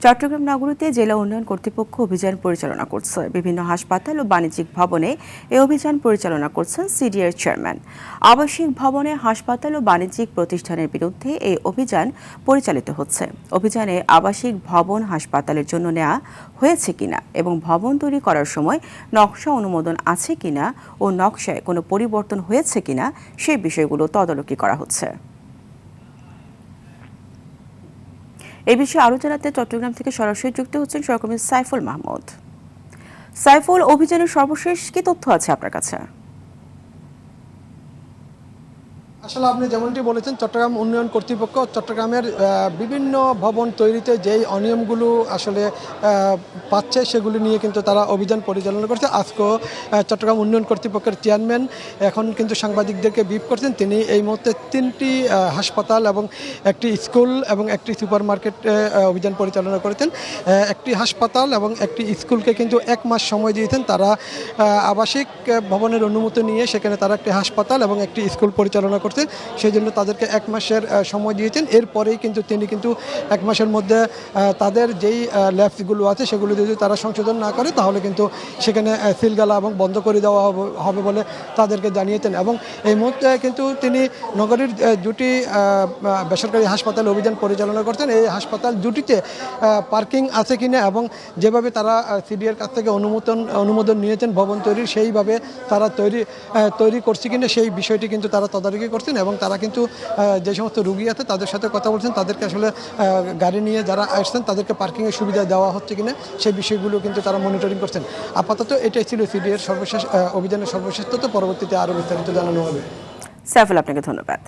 চট্টগ্রাম নগরীতে জেলা উন্নয়ন কর্তৃপক্ষ অভিযান পরিচালনা করছে। বিভিন্ন হাসপাতাল ও বাণিজ্যিক ভবনে এই অভিযান পরিচালনা করছেন সিডিএর চেয়ারম্যান। আবাসিক ভবনে, হাসপাতাল ও বাণিজ্যিক প্রতিষ্ঠানের বিরুদ্ধে এই অভিযান পরিচালিত হচ্ছে। অভিযানে আবাসিক ভবন, হাসপাতালের জন্য নেওয়া হয়েছে কিনা এবং ভবন তৈরি করার সময় নকশা অনুমোদন আছে কিনা ও নকশায় কোনো পরিবর্তন হয়েছে কিনা সেই বিষয়গুলো তদারকি করা হচ্ছে। এই বিষয়ে আরও জানাতে চট্টগ্রাম থেকে সরাসরি যুক্ত হচ্ছেন সহকর্মী সাইফুল মাহমুদ। সাইফুল, অভিযানের সর্বশেষ কি তথ্য আছে আপনার কাছে? আসলে আপনি যেমনটি বলেছেন, চট্টগ্রাম উন্নয়ন কর্তৃপক্ষ চট্টগ্রামের বিভিন্ন ভবন তৈরিতে যেই অনিয়মগুলো আসলে পাচ্ছে সেগুলি নিয়ে কিন্তু তারা অভিযান পরিচালনা করছে। আজকেও চট্টগ্রাম উন্নয়ন কর্তৃপক্ষের চেয়ারম্যান এখন কিন্তু সাংবাদিকদেরকে ব্রিফ করছেন। তিনি এই মুহূর্তে 3টি হাসপাতাল এবং একটি স্কুল এবং একটি সুপার মার্কেটে অভিযান পরিচালনা করেছেন। একটি হাসপাতাল এবং একটি স্কুলকে কিন্তু 1 মাস সময় দিয়েছেন। তারা আবাসিক ভবনের অনুমতি নিয়ে সেখানে তারা একটি হাসপাতাল এবং একটি স্কুল পরিচালনা করছে। সেই জন্য তাদেরকে 1 মাসের সময় দিয়েছেন। এরপরেই কিন্তু তিনি 1 মাসের মধ্যে তাদের যেই ল্যাবসগুলো আছে সেগুলো যদি তারা সংশোধন না করে তাহলে কিন্তু সেখানে সিলগালা এবং বন্ধ করে দেওয়া হবে বলে তাদেরকে জানিয়েছেন। এবং এই মুহূর্তে কিন্তু তিনি নগরীর দুটি বেসরকারি হাসপাতালে অভিযান পরিচালনা করছেন। এই হাসপাতাল দুটিতে পার্কিং আছে কিনা এবং যেভাবে তারা সিডিএর কাছ থেকে অনুমোদন নিয়েছেন ভবন তৈরির, সেইভাবে তারা তৈরি করছে কিনা সেই বিষয়টি কিন্তু তারা তদারকি করছেন। এবং তারা কিন্তু যে সমস্ত রুগী আছে তাদের সাথে কথা বলছেন, তাদেরকে আসলে গাড়ি নিয়ে যারা আসছেন তাদেরকে পার্কিংয়ের সুবিধা দেওয়া হচ্ছে কিনা সেই বিষয়গুলো কিন্তু তারা মনিটরিং করছেন। আপাতত এটাই ছিল সিডিএর সর্বশেষ অভিযানের সর্বশেষ তথ্য। পরবর্তীতে আরও বিস্তারিত জানানো হবে। সাইফুল, আপনাকে ধন্যবাদ।